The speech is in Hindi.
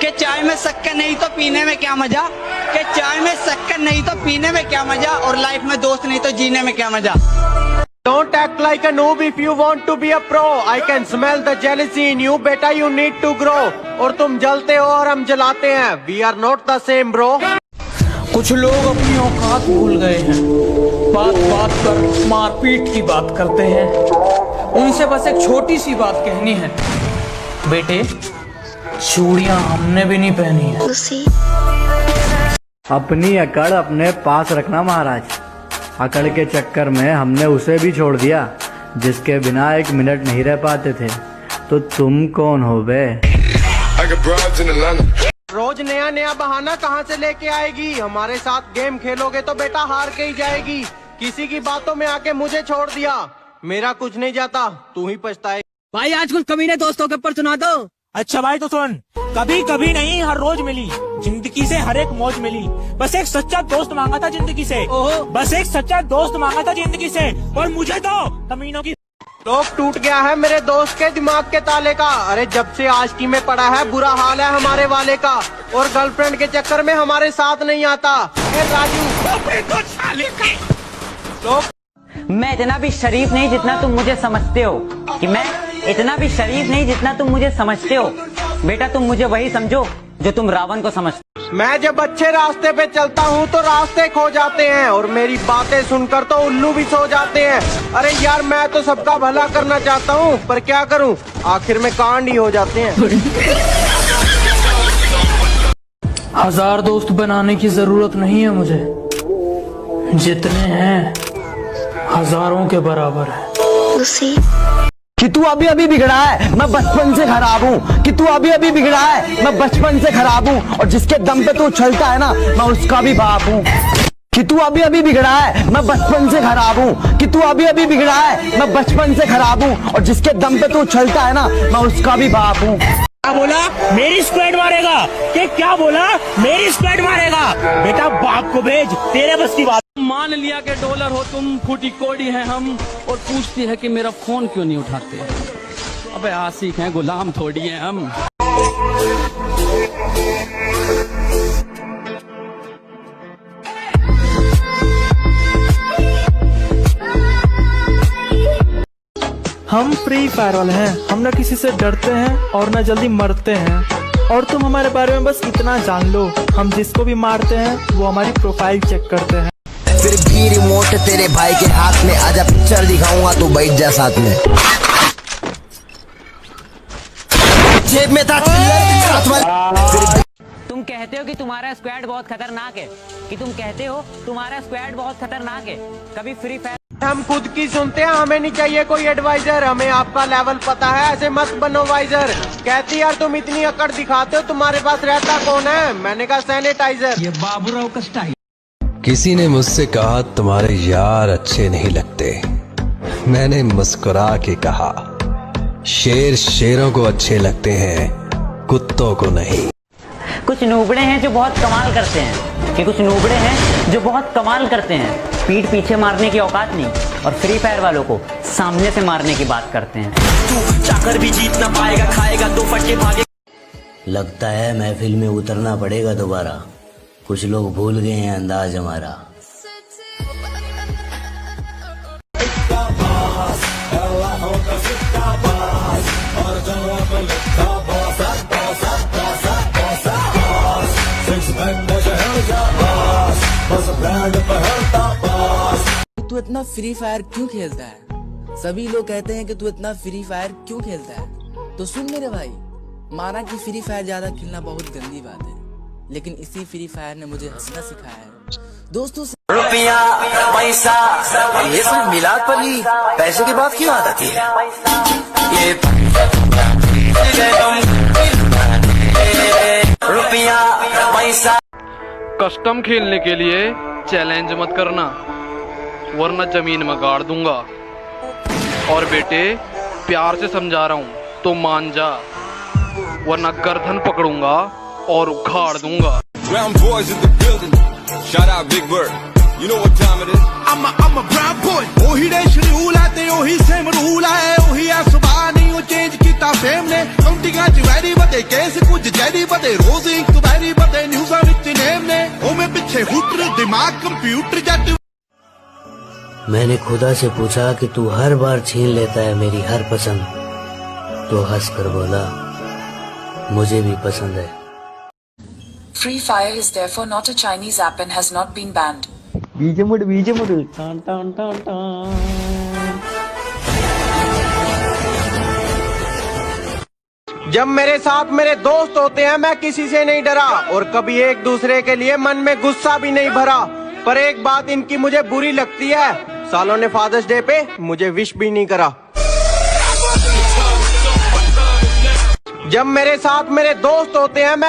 कि चाय में शक्कर नहीं तो पीने में क्या मजा, कि चाय में शक्कर नहीं तो पीने में क्या मजा, और लाइफ में दोस्त नहीं तो जीने में क्या मजा। Don't act like a noob if you want to be a pro. I can smell the jealousy in you. बेटा you need to grow. और तुम जलते हो और हम जलाते हैं. We are not the same bro. कुछ लोग अपनी औकात भूल गए हैं, बात बात पर मारपीट की बात करते हैं। उनसे बस एक छोटी सी बात कहनी है, बेटे चूड़ियां हमने भी नहीं पहनी है। अपनी अकड़ अपने पास रखना महाराज। अकड़ के चक्कर में हमने उसे भी छोड़ दिया जिसके बिना एक मिनट नहीं रह पाते थे। तो तुम कौन हो बे? रोज नया नया बहाना कहाँ से लेके आएगी? हमारे साथ गेम खेलोगे तो बेटा हार के ही जाएगी। किसी की बातों में आके मुझे छोड़ दिया, मेरा कुछ नहीं जाता, तू ही पछताए। भाई आज कुछ कमीने दोस्तों के ऊपर सुना दो। अच्छा भाई तो सुन, कभी कभी नहीं हर रोज मिली जिंदगी से हर एक मौज मिली। बस एक सच्चा दोस्त मांगा था जिंदगी से, बस एक सच्चा दोस्त मांगा था जिंदगी से, और मुझे तो कमीनों की लोग टूट गया है मेरे दोस्त के दिमाग के ताले का। अरे जब से आशिकी में पड़ा है बुरा हाल है हमारे वाले का, और गर्लफ्रेंड के चक्कर में हमारे साथ नहीं आता। राजू लोग मैं इतना भी शरीफ नहीं जितना तुम मुझे समझते हो, कि मैं इतना भी शरीफ नहीं जितना तुम मुझे समझते हो। बेटा तुम मुझे वही समझो जो तुम रावण को समझते हो। मैं जब अच्छे रास्ते पे चलता हूँ तो रास्ते खो जाते हैं, और मेरी बातें सुनकर तो उल्लू भी सो जाते हैं। अरे यार मैं तो सबका भला करना चाहता हूँ, पर क्या करूँ, आखिर में कांड ही हो जाते हैं। हजार दोस्त बनाने की जरूरत नहीं है मुझे, जितने हैं हजारों के बराबर है। कि तू अभी अभी बिगड़ा है, मैं बचपन से खराब हूँ। कि तू अभी अभी बिगड़ा है, मैं बचपन से खराब हूँ, और जिसके दम पे तू उछलता है ना, मैं उसका भी बाप हूँ। कि तू अभी अभी बिगड़ा है, मैं बचपन से खराब हूँ। कि तू अभी अभी बिगड़ा है, मैं बचपन से खराब हूँ, और जिसके दम पे तू उछलता है ना, मैं उसका भी बाप हूँ। क्या बोला? मेरी स्क्वाड मारेगा? कि क्या बोला? मेरी स्क्वाड मारेगा? बेटा बाप को भेज, तेरे बस की बात। मान लिया कि डॉलर हो तुम, फूटी कोड़ी है हम, और पूछती है कि मेरा फोन क्यों नहीं उठाते। अबे आशिक हैं, गुलाम थोड़ी हैं हम। हम फ्री फायर वाले हैं, हम न किसी से डरते हैं और न जल्दी मरते हैं। और तुम हमारे बारे में बस इतना जान लो, हम जिसको भी मारते हैं वो हमारी प्रोफाइल चेक करते हैं। फिर भी रिमोट तेरे भाई के हाथ में, आजा पिक्चर दिखाऊंगा तू बैठ जा साथ में। जेब में था तुम कहते हो कि तुम्हारा स्क्वाड बहुत खतरनाक है, कि तुम कहते हो तुम्हारा स्क्वाड बहुत खतरनाक है। कभी फ्री फायर हम खुद की सुनते हैं, हमें नहीं चाहिए कोई एडवाइजर। हमें आपका लेवल पता है, ऐसे मत बनो वाइजर। कहती यार तुम इतनी अकड़ दिखाते हो, तुम्हारे पास रहता कौन है? मैंने कहा सैनिटाइजर। ये बाबूराव का स्टाइल। किसी ने मुझसे कहा तुम्हारे यार अच्छे नहीं लगते। मैंने मुस्कुरा के कहा शेर शेरों को अच्छे लगते हैं, कुत्तों को नहीं। कुछ नूबड़े हैं जो बहुत कमाल करते हैं, कि कुछ नूबड़े हैं जो बहुत कमाल करते हैं। पीठ पीछे मारने की औकात नहीं, और फ्री फायर वालों को सामने से मारने की बात करते हैं। तू चाकर भी जीत ना पाएगा, खाएगा दो फटके भागे। लगता है महफिल में उतरना पड़ेगा दोबारा, कुछ लोग भूल गए हैं अंदाज हमारा। तू इतना फ्री फायर क्यों खेलता है? सभी लोग कहते हैं कि तू इतना फ्री फायर क्यों खेलता है। तो सुन मेरे भाई, माना कि फ्री फायर ज्यादा खेलना बहुत गंदी बात है, लेकिन इसी फ्री फायर ने मुझे हंसना सिखाया है। दोस्तों से रुपया पैसा ये सब मिलाद पर ही पैसे की बात क्यों आती है? ये रुपया पैसा। कस्टम खेलने के लिए चैलेंज मत करना, वरना जमीन में गाड़ दूंगा। और बेटे प्यार से समझा रहा हूँ तो मान जा, वरना गर्दन पकड़ूंगा और उखाड़ दूंगा। I'm a brown boy, ਉਹੀ ਦੇ ਸ਼ਡਿਊਲ ਹੈ ਤੇ ਉਹੀ ਸੇਮ ਰੂਲ ਹੈ, ਉਹੀ ਆ ਸੁਭਾਅ नहीं वो चेंज किया फेम ने काउंटिंगां च वैरी बदे केस कुछ जैरी बदे रोज इंक्वायरी बदे न्यूज़ां विच नेम ने ओ मैं पिछे हुटर दिमाग कंप्यूटर जट। मैंने खुदा से पूछा कि तू हर बार छीन लेता है मेरी हर पसंद, तो हंस कर बोला मुझे भी पसंद है। Free Fire is therefore not a Chinese app and has not been banned. जब मेरे साथ मेरे दोस्त होते हैं मैं किसी से नहीं डरा और कभी एक दूसरे के लिए मन में गुस्सा भी नहीं भरा। पर एक बात इनकी मुझे बुरी लगती है, सालों ने फादर्स डे पे मुझे विश भी नहीं करा। जब मेरे साथ मेरे दोस्त होते हैं मैं